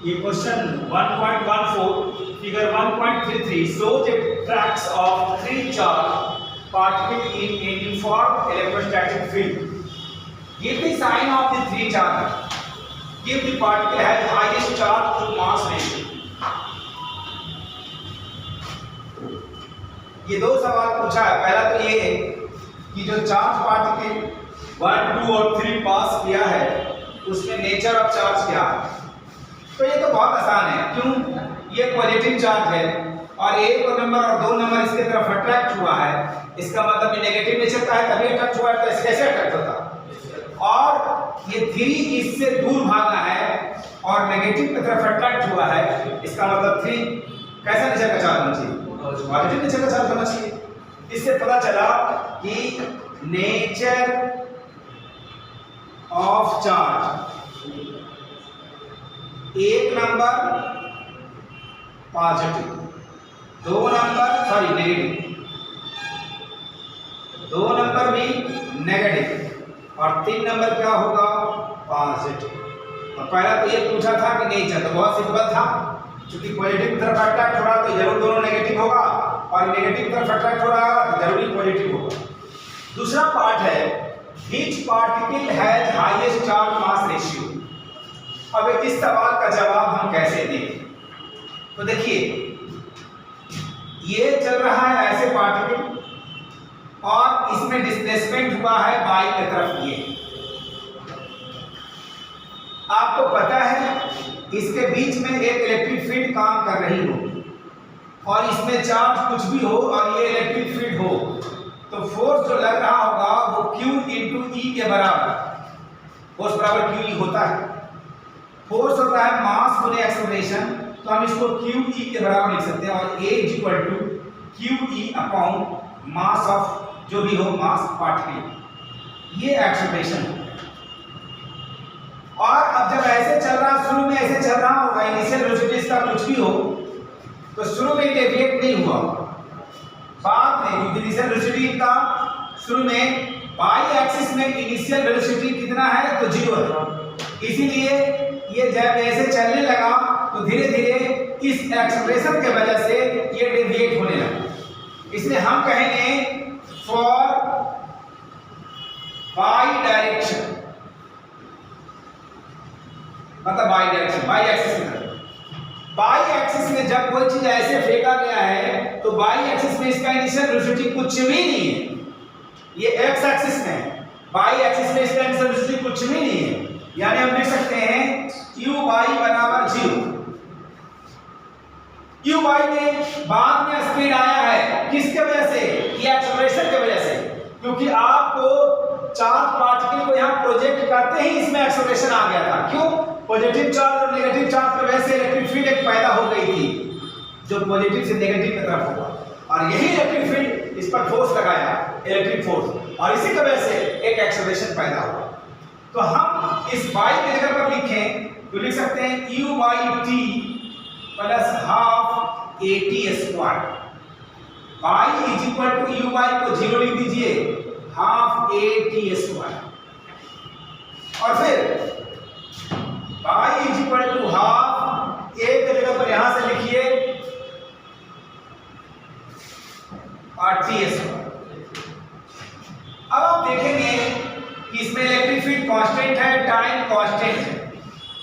ये question 1.14 figure 1.33 shows the tracks of 3 charge particles in a uniform electrostatic field. Give the sign of the 3 charge. Give the particle has highest charge to mass ratio. ये दो सवाल पूछा है। पहला तो ये कि जो चार्ज पार्टिकल 1, 2 और 3 पास किया है उसमें नेचर ऑफ चार्ज क्या है। तो ये तो बहुत आसान है। क्यों? ये पॉजिटिव चार्ज है और एक नंबर और 2 नंबर इसके तरफ अट्रैक्ट हुआ है, इसका मतलब ये नेगेटिव नेचर का है, तभी अट्रैक्ट हुआ है। तो इससे कैसे अट्रैक्ट होता? और ये 3 इससे दूर भागा है और नेगेटिव की तरफ अट्रैक्ट हुआ है, इसका मतलब 3 कैसा नेचर का चार्ज होना चाहिए? पॉजिटिव नेचर का चार्ज होना चाहिए। इससे पता चला कि नेचर ऑफ चार्ज एक number positive, 2 number negative, 2 number भी नेगेटिव और 3 नंबर क्या होगा? पॉजिटिव। और पहला तो ये पूछा था कि नेचर, तो बहुत सिंपल था, क्योंकि पॉजिटिव की तरफ अट्रैक्ट हो रहा तो जरूर दोनों नेगेटिव होगा और नेगेटिव की तरफ अट्रैक्ट हो रहा तो जरूरी पॉजिटिव होगा। दूसरा पार्ट है which particle has highest charge mass ratio. अब इस सवाल का जवाब हम कैसे दें? तो देखिए, ये चल रहा है ऐसे पार्टिकल और इसमें डिस्प्लेसमेंट हुआ है बाई की तरफ। ये आपको पता है इसके बीच में एक इलेक्ट्रिक फील्ड काम कर रही हो और इसमें चार्ज कुछ भी हो और ये इलेक्ट्रिक फील्ड हो, तो फोर्स जो लग रहा होगा वो Q इंटू E के बराबर, फोर्स बराबर QE होता है। फोर्स होता है मास गुने एक्सेलरेशन, तो हम इसको QE के बराबर लिख सकते हैं और A equal to QE upon mass of जो भी हो मास पार्टिकल, ये एक्सेलरेशन है। और अब जब ऐसे चल रहा, शुरू में ऐसे चल रहा होगा, इनिशियल वेलोसिटी इसका कुछ भी हो, तो शुरू में डेविएट नहीं हुआ, बाद में क्योंकि इनिशियल वेलोसिटी का शुरू में बाई एक्सिस में इनिशियल वेलोसिटी कितना है? तो 0 है। इसीलिए ये जब ऐसे चलने लगा तो धीरे धीरे इस एक्सेलरेशन के वजह से ये डेविएट होने लगा। इसलिए हम कहेंगे फॉर बाई डायरेक्शन, मतलब बाई डायरेक्शन, बाई एक्सिस में। बाई एक्सिस में जब कोई चीज ऐसे फेंका गया है तो बाई एक्सिस में इसका इनिशियल वेलोसिटी कुछ भी नहीं है। ये एक्स एक्सिस में है, बाई एक्सिस में इसका इनिशियल वेलोसिटी कुछ भी नहीं है। यानी हम लिख सकते हैं u बाई बराबर 0। u बाई में बाद में स्पीड आया है, किसके वजह से? ये एक्सेलरेशन के वजह से, क्योंकि आपको चार्ज पार्टिकल को यहां प्रोजेक्ट करते ही इसमें एक्सेलरेशन आ गया था। क्यों? पॉजिटिव चार्ज और नेगेटिव चार्ज की वजह से इलेक्ट्रिक फील्ड एक पैदा हो गई थी जो पॉजिटिव से नेगेटिव की तरफ होगा, और यही इलेक्ट्रिक फील्ड इस पर फोर्स लगाया, इलेक्ट्रिक फोर्स, और इसी की वजह से एक एक्सेलरेशन पैदा हुआ। तो हम इस बाई की जगह पर लिखें तो लिख सकते हैं u Y t plus half at square. Y is equal to u Y को 0 लिख दीजिए, हाफ at स्क्वायर, और फिर Y is equal to half a की जगह पर यहां से लिखिए RT स्क्वायर। अब आप देखेंगे कि इसमें इलेक्ट्रिक फील्ड कांस्टेंट है, टाइम कांस्टेंट है,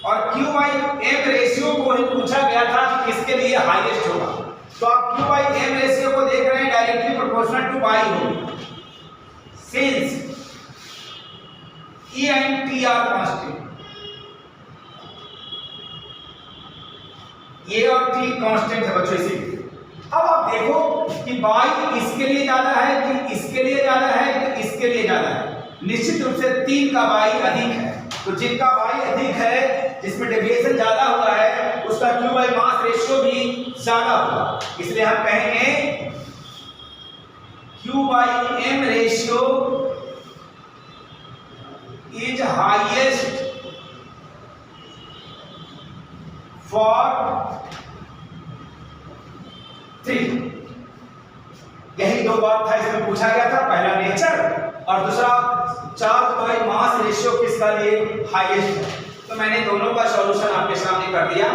और Q बाई M रेशियो को ही पूछा गया था कि किसके लिए हाईएस्ट होगा। तो आप Q बाई M रेशियो को देख रहे हैं, डायरेक्टली प्रोपोर्शनल टू बाई होगी, since E and T are constant, ये और T कांस्टेंट है बच्चों। इसी अब आप देखो कि बाई इसके लिए ज्यादा है कि इसके लिए ज्यादा है कि इसके लिए ज्यादा है। निश्चित रूप से 3 का बाई अधिक है, तो जिनका बाई अधिक है, जिसमें डेविएशन ज्यादा हुआ है, उसका Q बाई मास रेशियो भी ज्यादा होगा। इसलिए हम कहेंगे Q by M ratio is highest for 3। यही 2 बात था इसमें पूछा गया था, पहला नेचर और दूसरा चार्ज बाई मास रेशियो किसका लिए हाईएस्ट है। तो मैंने दोनों का सॉल्यूशन आपके सामने कर दिया।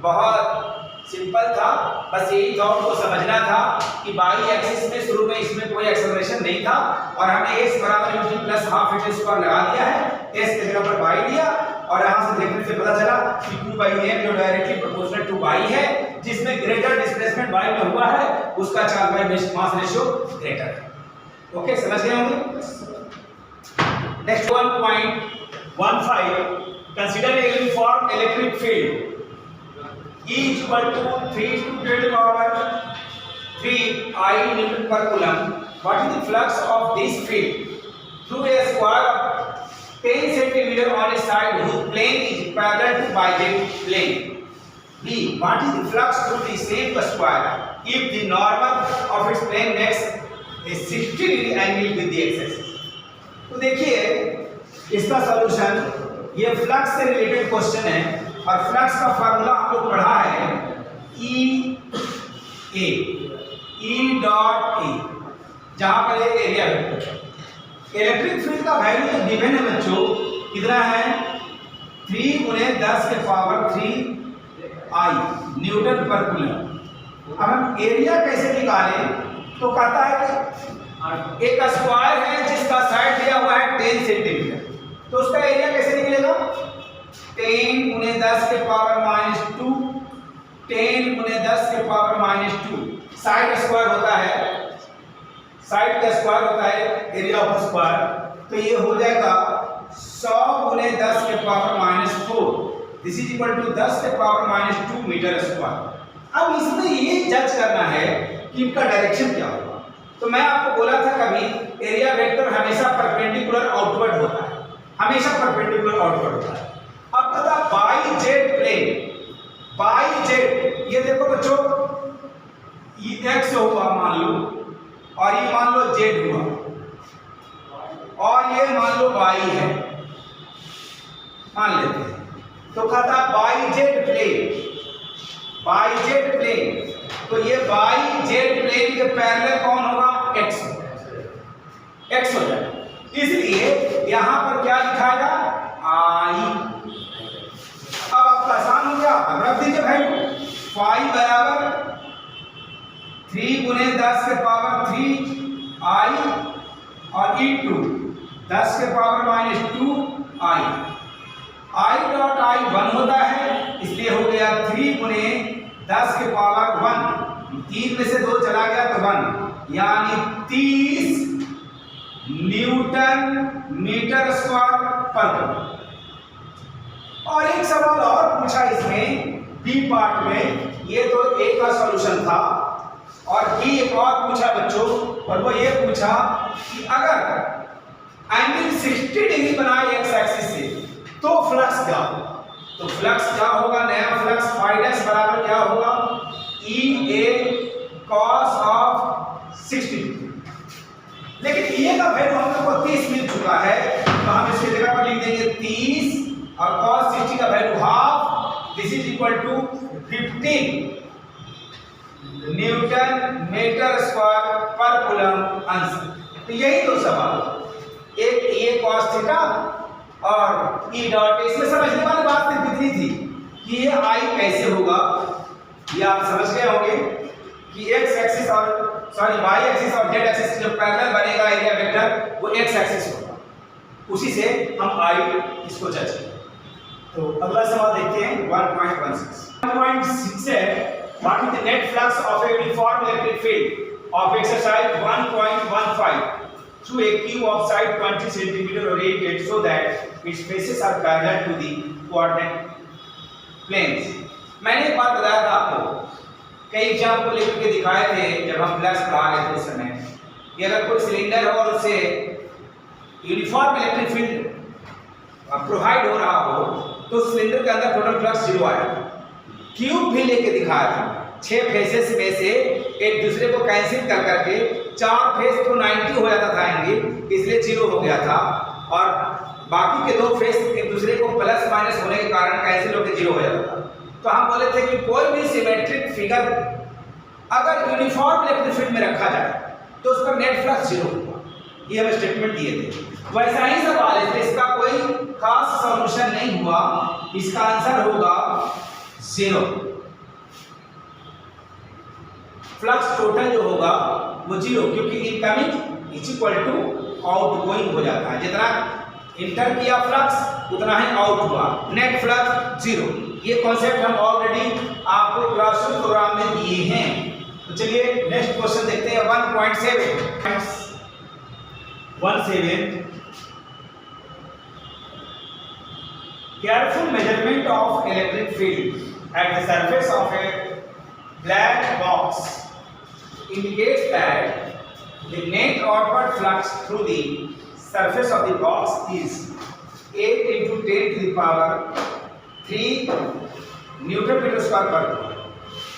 बहुत सिंपल था, बस यही थॉट को समझना था कि बाई एक्सिस में शुरू में इसमें कोई एक्सेलरेशन नहीं था और हमने x बराबर u plus half h square लगा दिया है, s के जगह पर बाई लिया और यहां से देखने से पता चला कि 2/m जो डायरेक्टली प्रोपोर्शनल टू बाई है, जिसमें ग्रेटर डिस्प्लेसमेंट बाई में हुआ है, उसका charge by mass ratio greater है। ओके, समझ गए होंगे। Next 1.15 consider a uniform electric field E is equal to 3 to 10 to the power 3 I Newton per coulomb. What is the flux of this field through a square of 10 centimeter on a side whose plane is parallel to biject plane? B. What is the flux through the same square if the normal of its plane makes a 60-degree angle with the x-axis? तो देखिए इसका solution, ये flux से related question है और flux का formula हम लोग पढ़ा है E डॉट ए, जहां पर एरिया वेक्टर। इलेक्ट्रिक फील्ड का वैल्यू तो गिवन है बच्चों, कितना है 3 × 10 के पावर 3 I न्यूटन पर कूलम। अब हम एरिया कैसे निकालें, तो कहता है कि एक स्क्वायर है जिसका साइड दिया हुआ है 10 सेंटीमीटर, तो उसका एरिया कैसे निकलेगा 10 × 10 के पावर -2 10 × 10 के पावर -2। साइड स्क्वायर होता है, साइड का स्क्वायर होता है एरिया ऑफ स्क्वायर, तो ये हो जाएगा 100 × 10 के power -4, this is equal to 10 के पावर -2 मीटर स्क्वायर। अब इसमें ये जज करना है कि इनका डायरेक्शन क्या होगा। तो मैं आपको बोला था कभी एरिया वेक्टर हमेशा परपेंडिकुलर आउटवर्ड होता है, हमेशा परपेंडिकुलर आउटवर्ड होता है। अब पता Y Z plane, Y Z, ये देखो बच्चों ये एक्स हुआ मान लो और ये मान लो जेड हुआ और ये मान लो बाई है, मान लेते हैं। तो कहता Y Z plane, Y Z plane, तो ये बाई जेड प्लेन के पैरेलल कौन होगा एक्स, एक्स हो जाएगा। इसलिए यहां पर क्या लिखाएगा आई। अब आपका आसान हो गया, अब रख दीजिए वैल्यू फाई बराबर 3 × 10 के पावर 3 I और इंटू 10 के पावर -2 I डॉट I 1 होता है, इसलिए हो गया 3 × 10 के पावर 1, 3 में से 2 चला गया तो 1, यानी 30 न्यूटन मीटर स्क्वायर पर कूलम। और एक सवाल और पूछा इसमें बी पार्ट में, ये तो ए का सॉल्यूशन था, और बी एक और पूछा बच्चों, और वो ये पूछा कि अगर एंगल 60 डिग्री बनाए एक्स एक्सिस से तो फ्लक्स क्या होगा। तो फ्लक्स क्या होगा, नया फ्लक्स फाइनस बराबर क्या होगा E A cos of 60 degree. लेकिन ये का वैल्यू हम लोग को 30 मिल चुका है, तो हम इसकी जगह पर लिख देंगे 30 और cos 60 का value half, this is equal to 15 newton metre square पर कूलम आंसर। तो यही दो सवाल, एक ये cos थीटा और E डॉट। इसमें समझने वाली बात सिर्फ इतनी थी कि ये I कैसे होगा, ये आप समझ गए होंगे कि x एक्सिस और सॉरी y एक्सिस और z एक्सिस जो पैरेलल बनेगा एरिया वेक्टर वो x एक्सिस होगा, उसी से हम I इसको जज करें। तो अगला सवाल देखते हैं 1.16 है what is the net flux of a uniform electric field of exercise 1.15 through a cube of side 20 cm oriented so that its faces are parallel to the coordinate planes। मैंने एक बात बताया था आपको, कई एग्जाम्पल लिख के दिखाए थे जब हम फ्लक्स पढ़ा रहे थे उस समय, कि अगर कोई सिलेंडर हो और उससे यूनिफॉर्म इलेक्ट्रिक फील्ड प्रोवाइड हो रहा हो तो सिलेंडर के अंदर टोटल फ्लक्स 0 आया। क्यूब भी लेके दिखाया था, 6 फेसेस में से एक दूसरे को कैंसिल कर करके 4 फेस तो 90 हो जाता था एंगल, इसलिए 0 हो गया था, और बाकी के 2 फेस एक दूसरे को प्लस माइनस होने के कारण कैंसिल होकर 0 हो जाता था। तो हम बोले थे कि कोई भी सिमेट्रिक फिगर अगर यूनिफॉर्म इलेक्ट्रिक फील्ड में रखा जाए तो उस पर नेट फ्लक्स 0 होगा। ये हमें स्टेटमेंट दिए थे। वैसा ही सवाल है, इसका कोई खास सॉल्यूशन नहीं हुआ, इसका आंसर होगा 0। फ्लक्स टोटल जो होगा वो 0, क्योंकि incoming is equal to outgoing हो जाता है। जितना इंटर किया फ्लक्स उतना ही आउट हुआ, नेट फ्लक्स 0। ये कॉन्सेप्ट हम ऑलरेडी आपको क्लासरूम प्रोग्राम में दिए हैं। तो चलिए नेक्स्ट क्वेश्चन देखते हैं। 1.7 careful measurement of electric field at the surface of a black box indicates that the net outward flux through the surface of the box is 8 into 10 to the power 3 Newton meter square per meter.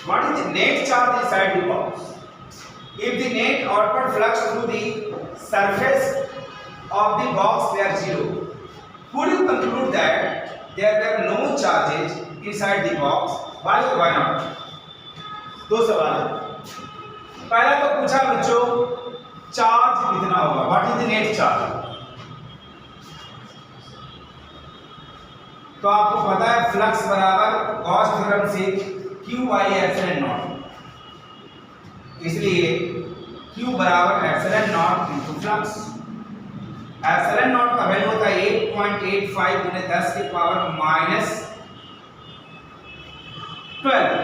What is the net charge inside the box? If the net outward flux through the surface of the box were 0, could you conclude that there were no charges inside the box? Why or why not? दो सवाल है। पहला तो पूछा बच्चों charge कितना होगा, what is the net charge. तो आपको पता है फ्लक्स बराबर गॉस थ्योरम से Q बाई एप्सिलॉन नॉट, इसलिए Q बराबर epsilon not into flux. Epsilon not का वैल्यू होता है 8.85 गुने 10 की पावर माइनस 12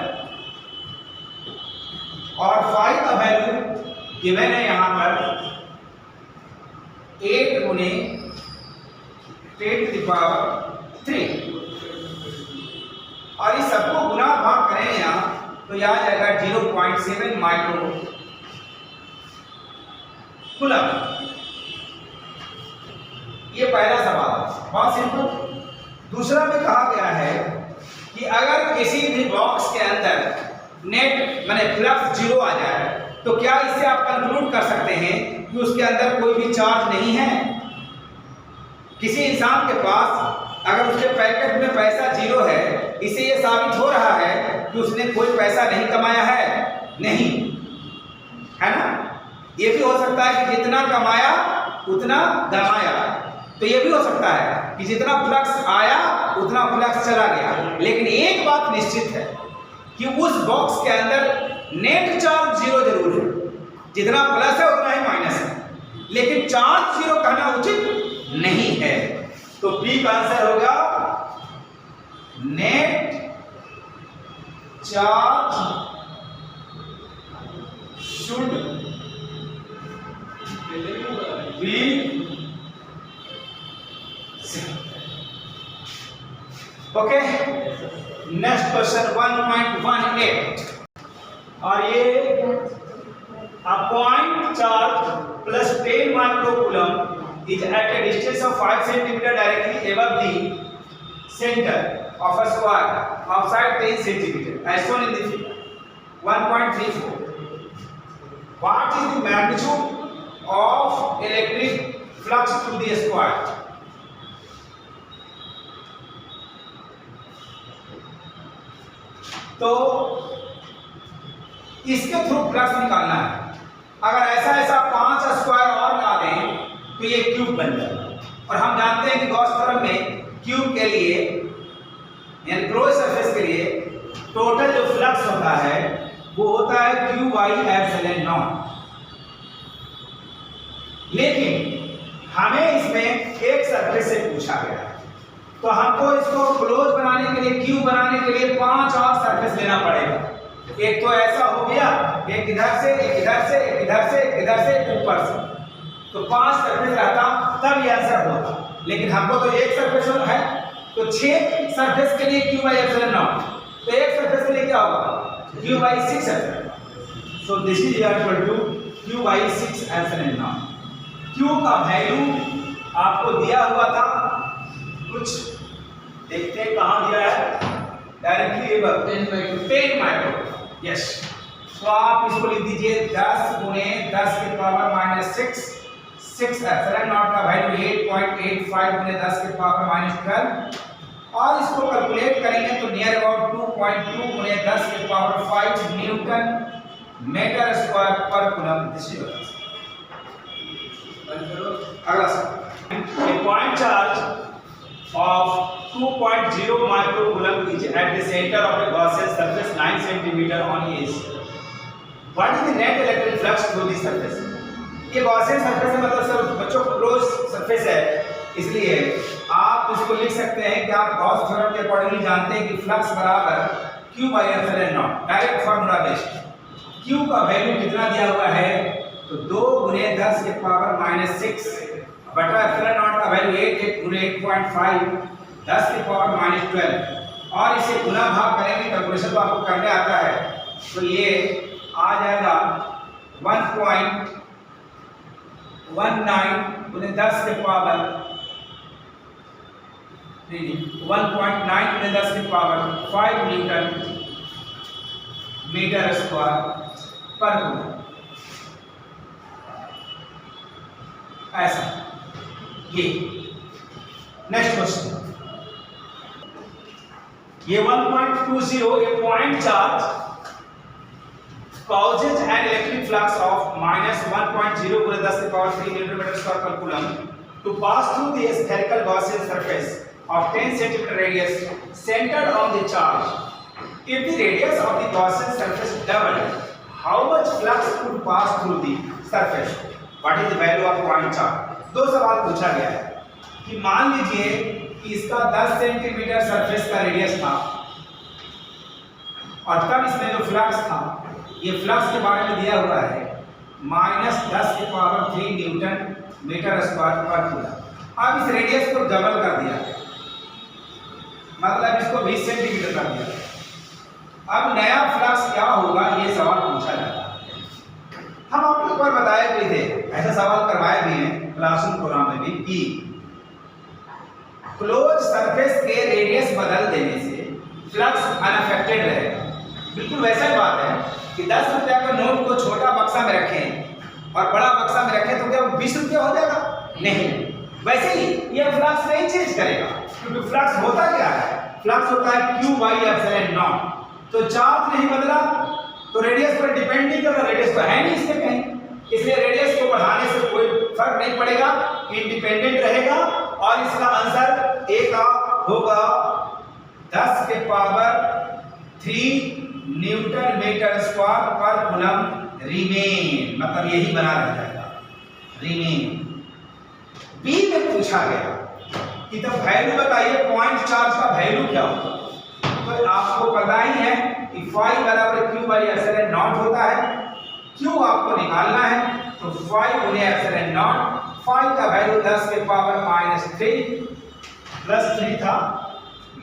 और फाई का वैल्यू गिवन है यहां पर 8 गुने 10 की पावर 3 और इस सबको गुना भाग करें यहां तो यह आ जाएगा 0.7 माइक्रो कूलम। ये पहला सवाल है, बहुत सिंपल। दूसरा में कहा गया है कि अगर किसी भी बॉक्स के अंदर नेट माने फ्लक्स 0 आ जाए तो क्या इससे आप कंक्लूड कर सकते हैं कि उसके अंदर कोई भी चार्ज नहीं है। किसी इंसान के पास अगर उसके पैकेट में पैसा 0 है, इससे ये साबित हो रहा है कि उसने कोई पैसा नहीं कमाया है, नहीं है ना। ये भी हो सकता है कि जितना कमाया उतना गमाया, तो ये भी हो सकता है कि जितना फ्लक्स आया उतना फ्लक्स चला गया। लेकिन एक बात निश्चित है कि उस बॉक्स के अंदर नेट चार्ज 0 जरूर है, जितना प्लस है उतना ही माइनस है, लेकिन चार्ज 0 कहना उचित नहीं है। तो बी का आंसर होगा net charge should be okay. Next question 1.18 और ये a point charge plus 10 microcoulomb is at a distance of 5 cm directly above the center of a square outside 10 cm as shown in the figure 1.34. What is the magnitude of electric flux through the square? तो इसके through flux निकालना है। अगर ऐसा 5 square और ला दें तो ये क्यूब बन जाएगा। और हम जानते हैं कि गॉस थ्योरम में क्यूब के लिए यानी क्लोज सरफेस के लिए टोटल जो फ्लक्स होता है वो होता है Q बाई एप्सिलॉन नॉट। लेकिन हमें इसमें एक सरफेस से पूछा गया है, तो हमको इसको क्लोज बनाने के लिए क्यूब बनाने के लिए 5 और सरफेस लेना पड़ेगा। एक तो ऐसा हो गया, एक इधर से, एक इधर से, एक इधर से, एक इधर से, ऊपर से, तो 5 सरफेस रहता तब ये आंसर होता। लेकिन हमको तो एक सरफेस है, तो 6 सरफेस के लिए Q बाई एप्सिलॉन नॉट, तो एक सरफेस के लिए क्या होगा Q by 6 epsilon. So this is equal to Q by 6 epsilon naught. Q का वैल्यू आपको दिया हुआ था, कुछ देखते हैं कहां दिया है, डायरेक्टली 10 माइक्रो। यस, तो आप इसको लिख दीजिए 10 गुने 10 की पावर माइनस 6 एप्सिलॉन नॉट का वैल्यू 8.85 गुने 10 की पावर माइनस 12 और इसको कैलकुलेट करेंगे तो नियर अबाउट 2.2 गुने 10 की पावर 5 न्यूटन मीटर स्क्वायर पर कूलम। दिस इज अगला सवाल, ए point charge of 2.0 microcoulomb is at the center of a Gaussian surface 9 cm on each. What is the net electric flux through the surface? ये Gaussian surface है, मतलब सब बच्चों को close surface है, इसलिए आप इसको लिख सकते हैं कि आप गॉस थ्योरम के अकॉर्डिंगली जानते हैं कि फ्लक्स बराबर q by epsilon not, direct formula based. q का वैल्यू कितना दिया हुआ है, तो 2 × 10⁻⁻6 बटा एप्सिलॉन नॉट का वैल्यू 8 × 8.5 10⁻12 और इसे गुना भाग करेंगे, कैलकुलेशन तो आपको करने आता है, तो ये आ जाएगा 1.19 × 10⁻5 न्यूटन मीटर स्क्वायर पर कूलम। ऐसा ये नेक्स्ट क्वेश्चन, ये 1.20 a point charge causes an electric flux of -1.0 × 10⁻³ Nm/s per coulomb to pass through the spherical Gaussian surface of 10 cm radius centered on the charge. If the radius of the Gaussian surface doubled, how much flux could pass through the surface? What is the value of point charge? दो सवाल पूछा गया है कि मान लीजिए कि इसका 10 सेंटीमीटर सरफेस का रेडियस था और तब इसमें जो फ्लक्स था, ये फ्लक्स के बारे में दिया हुआ है -10⁻³ न्यूटन मीटर स्क्वायर पर कूलम। अब इस रेडियस को डबल कर दिया, मतलब इसको 20 सेंटीमीटर कर दिया। अब नया फ्लक्स क्या होगा, ये सवाल पूछा जाता है। हम आपको ऊपर बताए भी थे, ऐसा सवाल करवाए भी हैं क्लासरूम प्रोग्राम में भी, कि क्लोज सरफेस के रेडियस बदल देने से फ्लक्स अनअफेक्टेड रहेगा। बिल्कुल वैसा ही बात है कि 10 रुपया का नोट को छोटा बक्सा में रखें और बड़ा बक्सा में रखें तो क्या 20 रुपया हो जाएगा? नहीं। वैसे ही ये फ्लक्स नहीं चेंज करेगा, क्योंकि फ्लक्स होता क्या है, फ्लक्स होता है q by एप्सिलॉन नॉट। तो चार्ज नहीं बदला तो रेडियस पर डिपेंड नहीं कर रहा, रेडियस तो है नहीं इसमें कहीं, इसलिए रेडियस को बढ़ाने से कोई फर्क नहीं पड़ेगा, इंडिपेंडेंट रहेगा। और इसका आंसर ए का होगा 10⁻³ न्यूटन मीटर स्क्वायर पर कूलम रिमेन, मतलब यही बना रह जाएगा रिमेन। बी में पूछा गया कि तो वैल्यू बताइए पॉइंट चार्ज का वैल्यू क्या होगा, तो आपको पता ही है कि phi बराबर q by एप्सिलॉन नॉट होता है। q आपको निकालना है, तो phi × एप्सिलॉन नॉट, phi का वैल्यू 10⁻³ प्लस 3 था,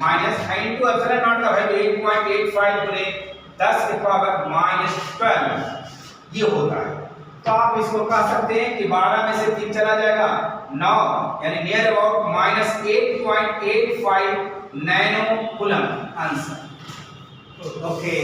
माइनस इनटू एप्सिलॉन नॉट का वैल्यू 8.85 × 10⁻12 ये होता है। तो आप इसको कह सकते हैं कि 12 में से 3 चला जाएगा 9, यानी near about -8.85 nano coulomb answer. Okay